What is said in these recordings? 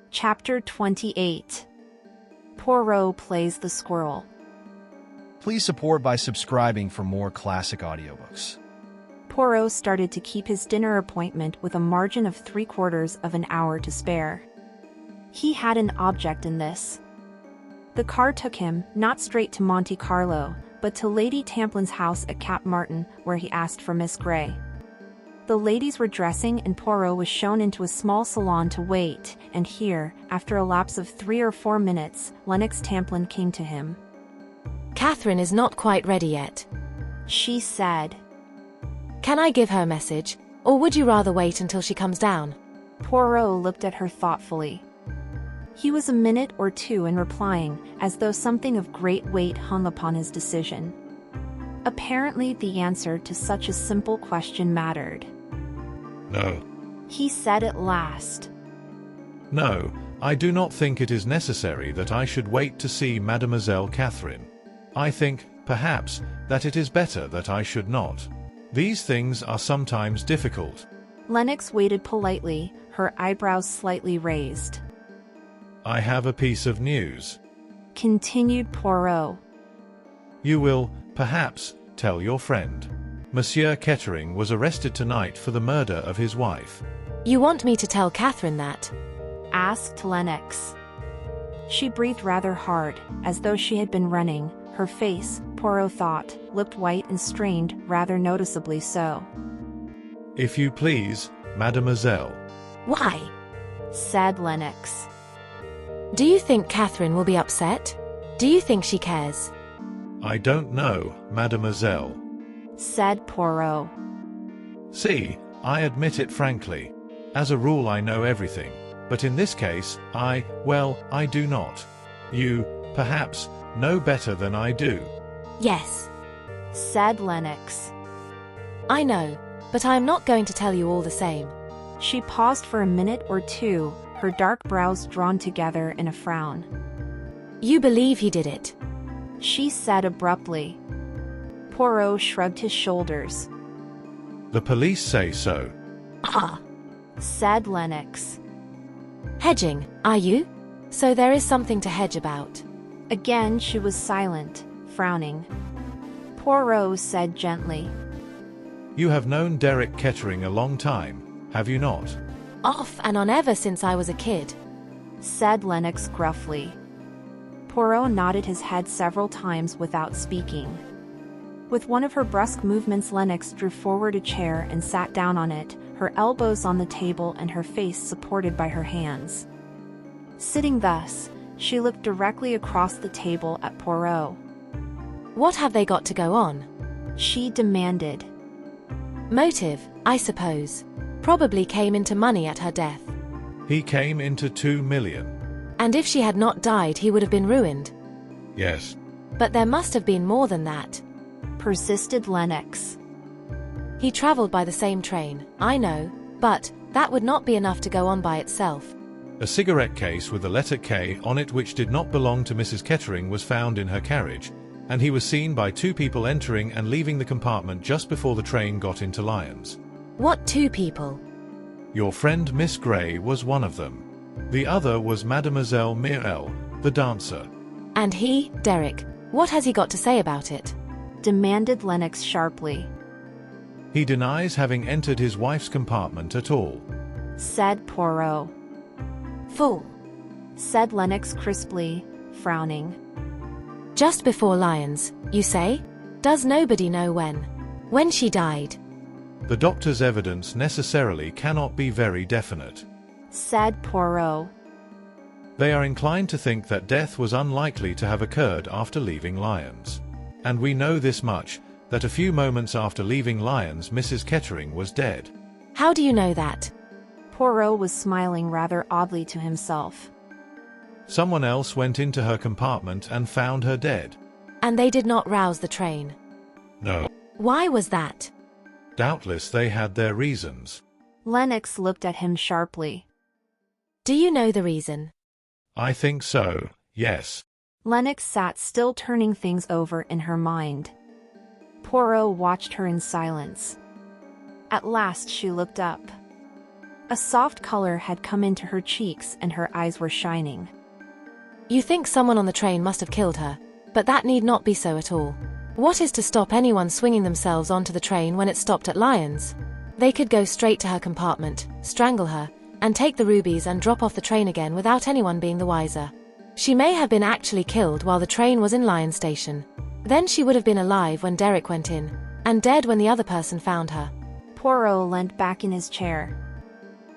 Chapter 28. Poirot Plays the Squirrel. Please support by subscribing for more classic audiobooks. Poirot started to keep his dinner appointment with a margin of 3/4 of an hour to spare. He had an object in this. The car took him, not straight to Monte Carlo, but to Lady Tamplin's house at Cap Martin, where he asked for Miss Grey. The ladies were dressing and Poirot was shown into a small salon to wait, and here, after a lapse of 3 or 4 minutes, Lennox Tamplin came to him. "Catherine is not quite ready yet," she said. "Can I give her a message, or would you rather wait until she comes down?" Poirot looked at her thoughtfully. He was a minute or two in replying, as though something of great weight hung upon his decision. Apparently the answer to such a simple question mattered. "No. He said at last. No, I do not think it is necessary that I should wait to see Mademoiselle Catherine. I think, perhaps, that it is better that I should not. These things are sometimes difficult." Lennox waited politely, her eyebrows slightly raised. "I have a piece of news," continued Poirot. "You will, perhaps, tell your friend. Monsieur Kettering was arrested tonight for the murder of his wife." "You want me to tell Catherine that?" asked Lennox. She breathed rather hard, as though she had been running. Her face, Poirot thought, looked white and strained, rather noticeably so. "If you please, mademoiselle." "Why?" said Lennox. "Do you think Catherine will be upset? Do you think she cares?" "I don't know, mademoiselle." said Poirot. "See, I admit it frankly. As a rule I know everything, but in this case, I do not. You, perhaps, know better than I do." "Yes," said Lennox. "I know, but I am not going to tell you all the same." She paused for a minute or two, her dark brows drawn together in a frown. "You believe he did it?" she said abruptly. Poirot shrugged his shoulders. "The police say so." "Ah," said Lennox. "Hedging, are you? So there is something to hedge about." Again she was silent, frowning. Poirot said gently, "You have known Derek Kettering a long time, have you not?" "Off and on ever since I was a kid," said Lennox gruffly. Poirot nodded his head several times without speaking. With one of her brusque movements, Lennox drew forward a chair and sat down on it, her elbows on the table and her face supported by her hands. Sitting thus, she looked directly across the table at Poirot. "What have they got to go on?" she demanded. "Motive, I suppose. Probably came into money at her death." "He came into 2 million. "And if she had not died he would have been ruined." "Yes." "But there must have been more than that," persisted Lennox. "He travelled by the same train, I know, but that would not be enough to go on by itself." A cigarette case with the letter K on it which did not belong to Mrs. Kettering was found in her carriage, and he was seen by 2 people entering and leaving the compartment just before the train got into Lyons. "What 2 people?" Your friend Miss Grey was one of them. The other was Mademoiselle Mirel, the dancer." "And he, Derek, what has he got to say about it?" demanded Lennox sharply. "He denies having entered his wife's compartment at all," said Poirot. "Fool," said Lennox crisply, frowning. "Just before Lyons, you say? Does nobody know when? When she died?" "The doctor's evidence necessarily cannot be very definite. said Poirot. They are inclined to think that death was unlikely to have occurred after leaving Lyons. And we know this much, that a few moments after leaving Lyons Mrs. Kettering was dead." "How do you know that?" Poirot was smiling rather oddly to himself. "Someone else went into her compartment and found her dead." "And they did not rouse the train?" "No. "Why was that?" Doubtless they had their reasons." Lennox looked at him sharply. "Do you know the reason?" "I think so, yes." Lennox sat still, turning things over in her mind. Poirot watched her in silence. At last she looked up. A soft color had come into her cheeks and her eyes were shining. You think someone on the train must have killed her, but that need not be so at all. What is to stop anyone swinging themselves onto the train when it stopped at Lyons? They could go straight to her compartment, strangle her, and take the rubies and drop off the train again without anyone being the wiser. She may have been actually killed while the train was in Lyons Station. Then she would have been alive when Derek went in, and dead when the other person found her. Poirot leant back in his chair.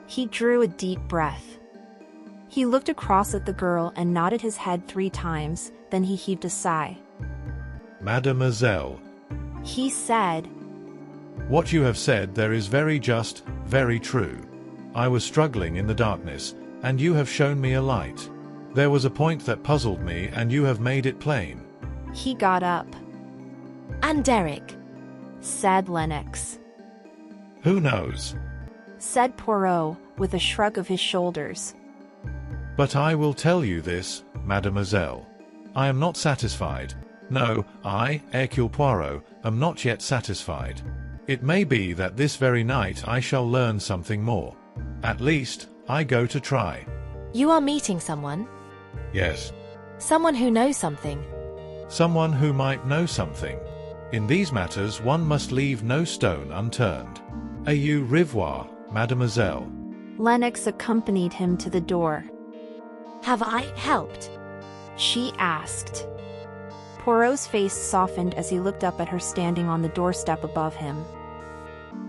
He drew a deep breath. He looked across at the girl and nodded his head 3 times, then he heaved a sigh. Mademoiselle, He said, what you have said there is very just, very true. I was struggling in the darkness, and you have shown me a light. There was a point that puzzled me, and you have made it plain. He got up. And Derek, Said Lennox. Who knows? Said Poirot, with a shrug of his shoulders. But I will tell you this, mademoiselle. I am not satisfied. No, I, Hercule Poirot, am not yet satisfied. It may be that this very night I shall learn something more. At least, I go to try. you are meeting someone? Yes, Someone who knows something. someone who might know something. In these matters one must leave no stone unturned. Au revoir, mademoiselle. Lennox accompanied him to the door. Have I helped? She asked. Poirot's face softened as he looked up at her standing on the doorstep above him.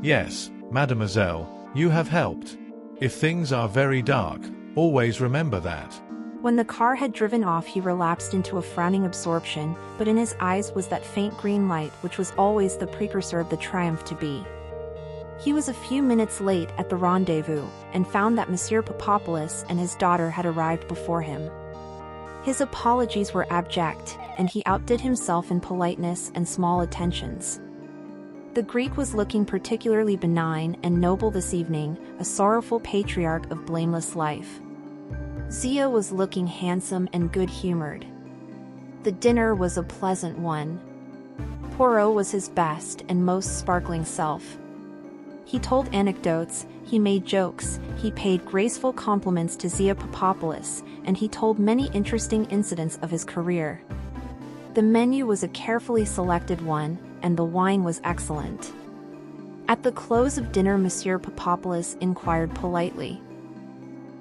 Yes, mademoiselle, you have helped. If things are very dark, always remember that. When the car had driven off, he relapsed into a frowning absorption, but in his eyes was that faint green light which was always the precursor of the triumph to be. He was a few minutes late at the rendezvous, and found that Monsieur Papopoulos and his daughter had arrived before him. His apologies were abject, and he outdid himself in politeness and small attentions. The Greek was looking particularly benign and noble this evening, a sorrowful patriarch of blameless life. Zia was looking handsome and good-humored. The dinner was a pleasant one. Poirot was his best and most sparkling self. He told anecdotes, he made jokes, he paid graceful compliments to Zia Papopoulos, and he told many interesting incidents of his career. The menu was a carefully selected one, and the wine was excellent. At the close of dinner, Monsieur Papopoulos inquired politely,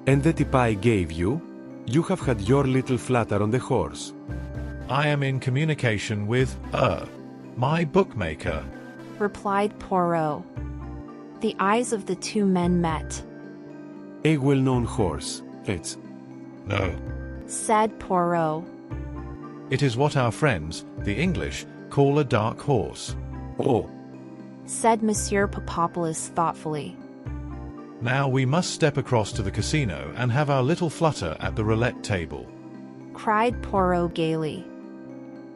And the tip I gave you? You have had your little flutter on the horse. I am in communication with, my bookmaker. replied Poirot. The eyes of the 2 men met. A well-known horse. It's... No, Said Poirot. it is what our friends, the English, call a dark horse. Oh, Said Monsieur Papopoulos thoughtfully. Now we must step across to the casino and have our little flutter at the roulette table. Cried Poirot gaily.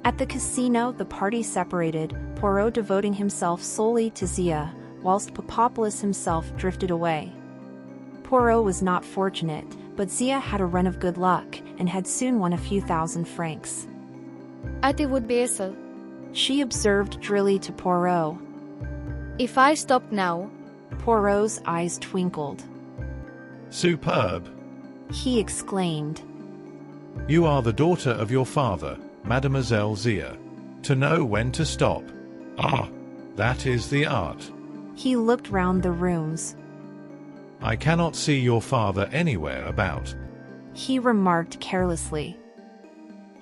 At the casino the party separated, Poirot devoting himself solely to Zia, whilst Papopoulos himself drifted away. Poirot was not fortunate, but Zia had a run of good luck, and had soon won a few thousand francs. It would be so. She observed drily to Poirot. If I stop now, Poirot's eyes twinkled. Superb! He exclaimed. You are the daughter of your father, Mademoiselle Zia. To know when to stop. Ah, that is the art. He looked round the rooms. I cannot see your father anywhere about. He remarked carelessly.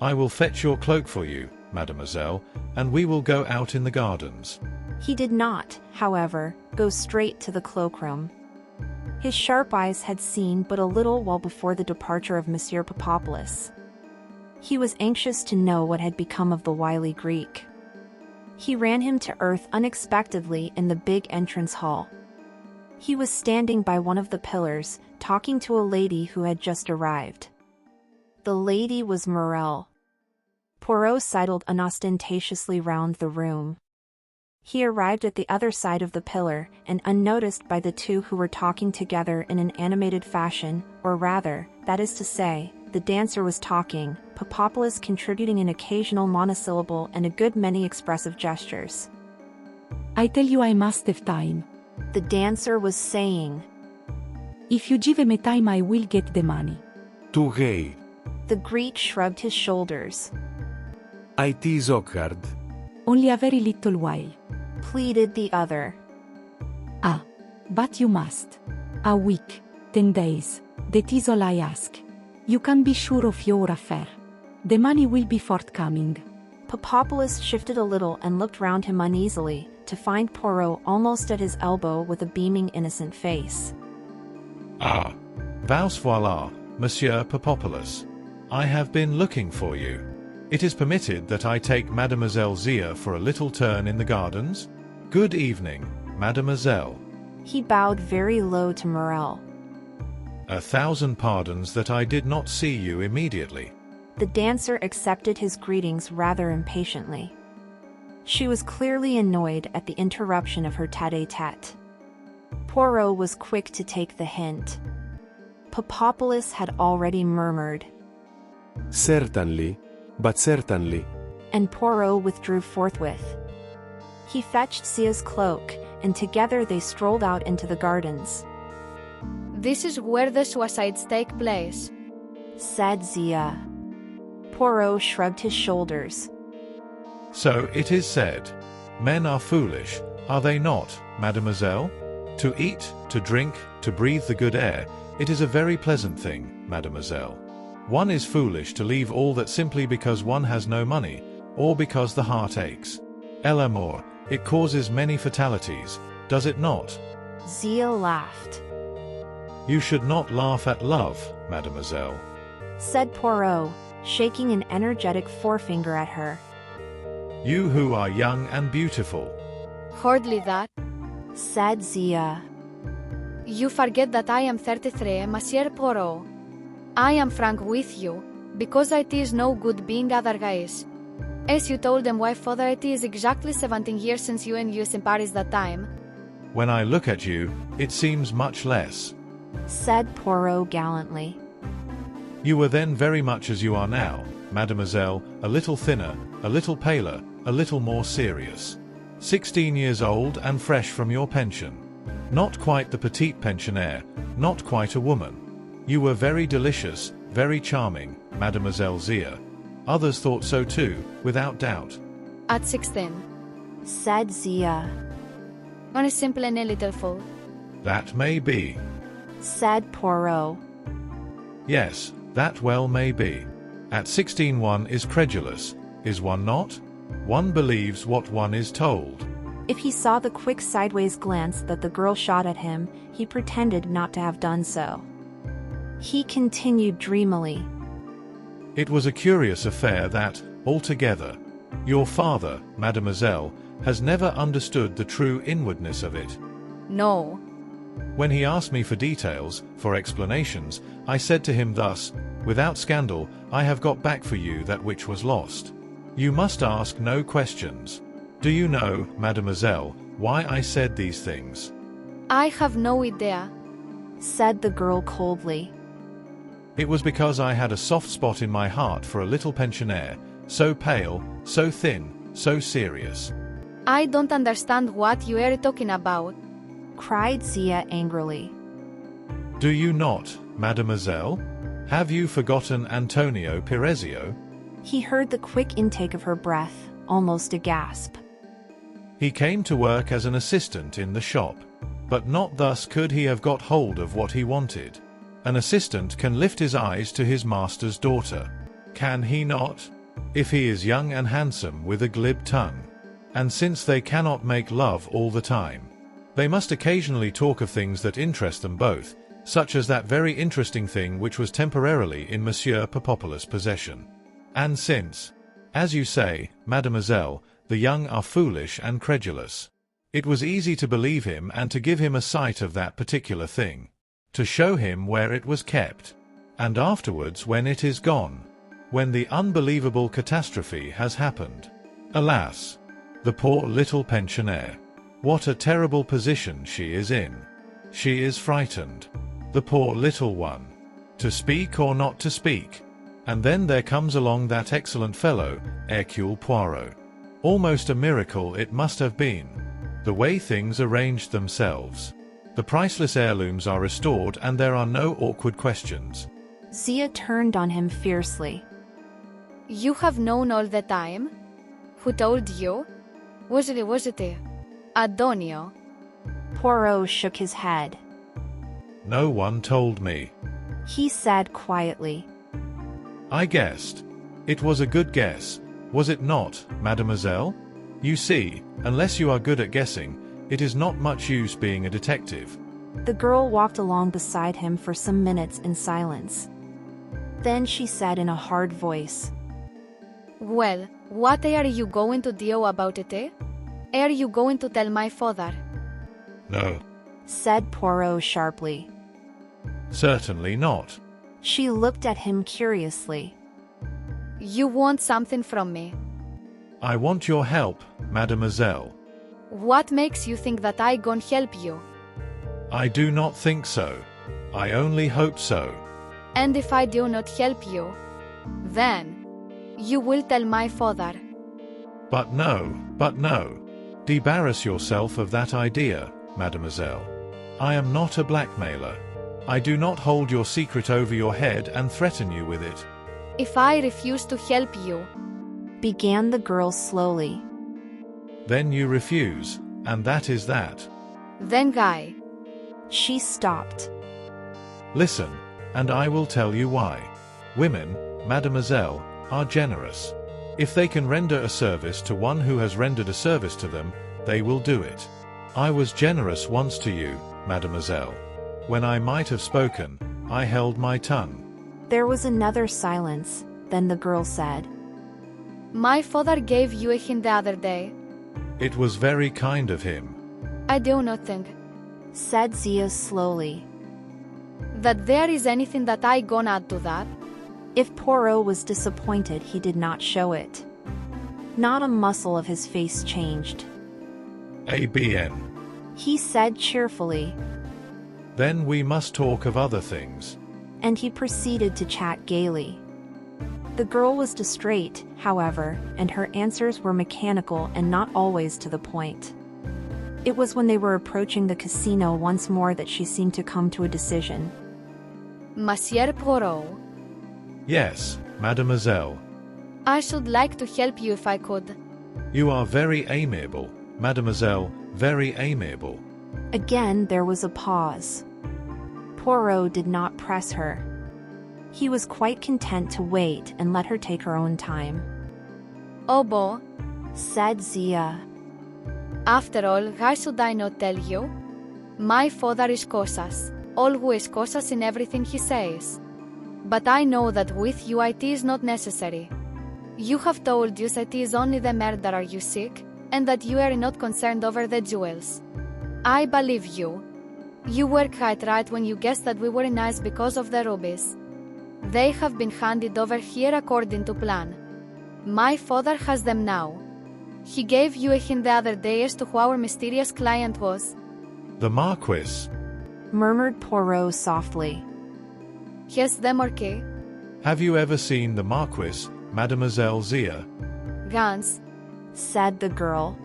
I will fetch your cloak for you, mademoiselle, and we will go out in the gardens. He did not, however, go straight to the cloakroom. His sharp eyes had seen but a little while before the departure of Monsieur Papopoulos. He was anxious to know what had become of the wily Greek. He ran him to earth unexpectedly in the big entrance hall. He was standing by one of the pillars, talking to a lady who had just arrived. The lady was Morel. Poirot sidled unostentatiously round the room. He arrived at the other side of the pillar, and unnoticed by the 2 who were talking together in an animated fashion, or rather, that is to say, the dancer was talking, Papopoulos contributing an occasional monosyllable and a good many expressive gestures. I tell you I must have time. The dancer was saying. If you give me time, I will get the money. Too gay. The Greek shrugged his shoulders. It is awkward. Only a very little while. Pleaded the other. Ah, but you must. A week, 10 days, that is all I ask. You can be sure of your affair. The money will be forthcoming. Papopoulos shifted a little and looked round him uneasily, to find Poirot almost at his elbow with a beaming innocent face. Ah, vous voilà, Monsieur Papopoulos. I have been looking for you. It is permitted that I take Mademoiselle Zia for a little turn in the gardens? Good evening, Mademoiselle. He bowed very low to Morel. 1,000 pardons that I did not see you immediately. The dancer accepted his greetings rather impatiently. She was clearly annoyed at the interruption of her tête-à-tête. Poirot was quick to take the hint. Papopoulos had already murmured, Certainly, but certainly. and Poirot withdrew forthwith. He fetched Zia's cloak, and together they strolled out into the gardens. This is where the suicides take place. Said Zia. Poirot shrugged his shoulders. So it is said. Men are foolish, are they not, mademoiselle? To eat, to drink, to breathe the good air, it is a very pleasant thing, mademoiselle. One is foolish to leave all that simply because one has no money, or because the heart aches. L'amour, it causes many fatalities, does it not? Zia laughed. You should not laugh at love, mademoiselle. Said Poirot, shaking an energetic forefinger at her. You who are young and beautiful. Hardly that. Said Zia. You forget that I am 33, Monsieur Poirot. I am frank with you, because it is no good being otherwise. As you told them, why father, it is exactly 17 years since you and us in Paris that time. When I look at you, it seems much less. Said Poirot gallantly. You were then very much as you are now, mademoiselle, a little thinner, a little paler, a little more serious. 16 years old and fresh from your pension. Not quite the petite pensionnaire, not quite a woman. You were very delicious, very charming, Mademoiselle Zia. Others thought so too, without doubt. At 16. Said Zia. On a simple and a little fool. That may be. Said Poirot. Yes, that well may be. At 16 one is credulous, is one not? One believes what one is told. If he saw the quick sideways glance that the girl shot at him, he pretended not to have done so. He continued dreamily. It was a curious affair that, altogether, your father, mademoiselle, has never understood the true inwardness of it. No. When he asked me for details, for explanations, I said to him thus, without scandal, I have got back for you that which was lost. You must ask no questions. Do you know, mademoiselle, why I said these things? I have no idea. Said the girl coldly. It was because I had a soft spot in my heart for a little pensionaire, so pale, so thin, so serious. I don't understand what you are talking about. Cried Zia angrily. Do you not, mademoiselle? Have you forgotten Antonio Pirezio? He heard the quick intake of her breath, almost a gasp. He came to work as an assistant in the shop, but not thus could he have got hold of what he wanted. An assistant can lift his eyes to his master's daughter. Can he not? If he is young and handsome with a glib tongue. And since they cannot make love all the time, they must occasionally talk of things that interest them both, such as that very interesting thing which was temporarily in Monsieur Papopoulos' possession. And since, as you say, mademoiselle, the young are foolish and credulous, it was easy to believe him and to give him a sight of that particular thing, to show him where it was kept, and afterwards when it is gone, when the unbelievable catastrophe has happened. Alas, the poor little pensionaire. What a terrible position she is in. She is frightened. The poor little one. To speak or not to speak. And then there comes along that excellent fellow, Hercule Poirot. Almost a miracle it must have been, the way things arranged themselves. The priceless heirlooms are restored and there are no awkward questions. Zia turned on him fiercely. You have known all the time? Who told you? Was it Adonio? Poirot shook his head. No one told me. He said quietly. I guessed. It was a good guess, was it not, mademoiselle? You see, unless you are good at guessing, it is not much use being a detective. The girl walked along beside him for some minutes in silence. Then she said in a hard voice. Well, what are you going to do about it, eh? Are you going to tell my father? No. Said Poirot sharply. Certainly not. She looked at him curiously. You want something from me? I want your help, mademoiselle. What makes you think that I gon' help you? I do not think so. I only hope so. And if I do not help you, then you will tell my father. But no. Debarrass yourself of that idea, mademoiselle. I am not a blackmailer. I do not hold your secret over your head and threaten you with it. If I refuse to help you, began the girl slowly. Then you refuse, and that is that. Then Guy. She stopped. Listen, and I will tell you why. Women, mademoiselle, are generous. If they can render a service to one who has rendered a service to them, they will do it. I was generous once to you, mademoiselle. When I might have spoken, I held my tongue. There was another silence, then the girl said. My father gave you a hint the other day. It was very kind of him. I do not think, said Zia slowly, that there is anything that I gonna add to that. If Poirot was disappointed, he did not show it. Not a muscle of his face changed. ABN. He said cheerfully. Then we must talk of other things. And he proceeded to chat gaily. The girl was distrait, however, and her answers were mechanical and not always to the point. It was when they were approaching the casino once more that she seemed to come to a decision. Monsieur Poirot. Yes, mademoiselle. I should like to help you if I could. You are very amiable, mademoiselle, very amiable. Again there was a pause. Poirot did not press her. He was quite content to wait and let her take her own time. Obo, said Zia. After all, why should I not tell you? My father is cautious, always cautious in everything he says. But I know that with you it is not necessary. You have told us it is only the murderer you seek, and that you are not concerned over the jewels. I believe you. You were quite right when you guessed that we were nice because of the rubies. They have been handed over here according to plan. My father has them now. He gave you a hint the other day as to who our mysterious client was. The Marquis, murmured Poirot softly. Yes, the Marquis. Have you ever seen the Marquis, Mademoiselle Zia? Gans, said the girl.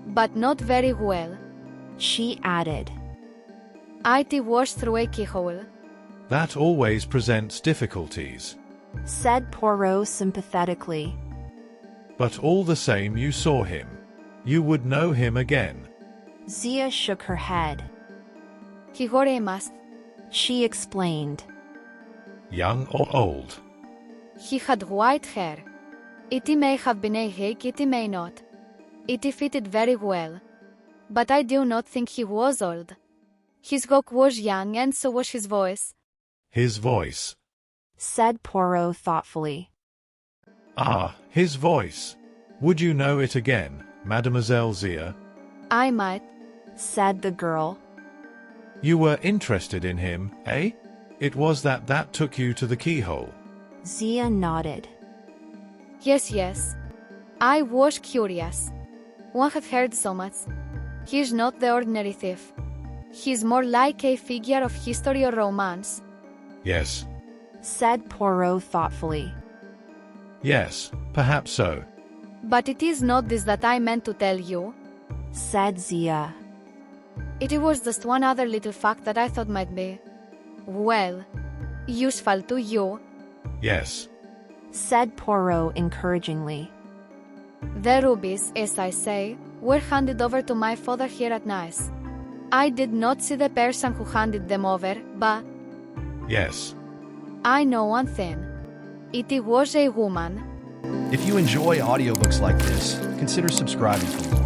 But not very well, she added. It was through a keyhole. That always presents difficulties, said Poirot sympathetically. But all the same you saw him. You would know him again. Zia shook her head. He must, she explained. Young or old? He had white hair. It may have been a hake, it may not. It fitted very well. But I do not think he was old. His look was young and so was his voice. His voice, said Poirot thoughtfully. Ah, his voice. Would you know it again, Mademoiselle Zia? I might, said the girl. You were interested in him, eh? It was that took you to the keyhole. Zia nodded. Yes. I was curious. One had heard so much. He's not the ordinary thief. He's more like a figure of history or romance. Yes, said Poirot thoughtfully. Yes, perhaps so. But it is not this that I meant to tell you, said Zia. It was just one other little fact that I thought might be, well, useful to you. Yes. said Poirot encouragingly. The rubies, as I say, were handed over to my father here at Nice. I did not see the person who handed them over, but Yes. I know one thing. It was a woman. If you enjoy audiobooks like this, consider subscribing for more.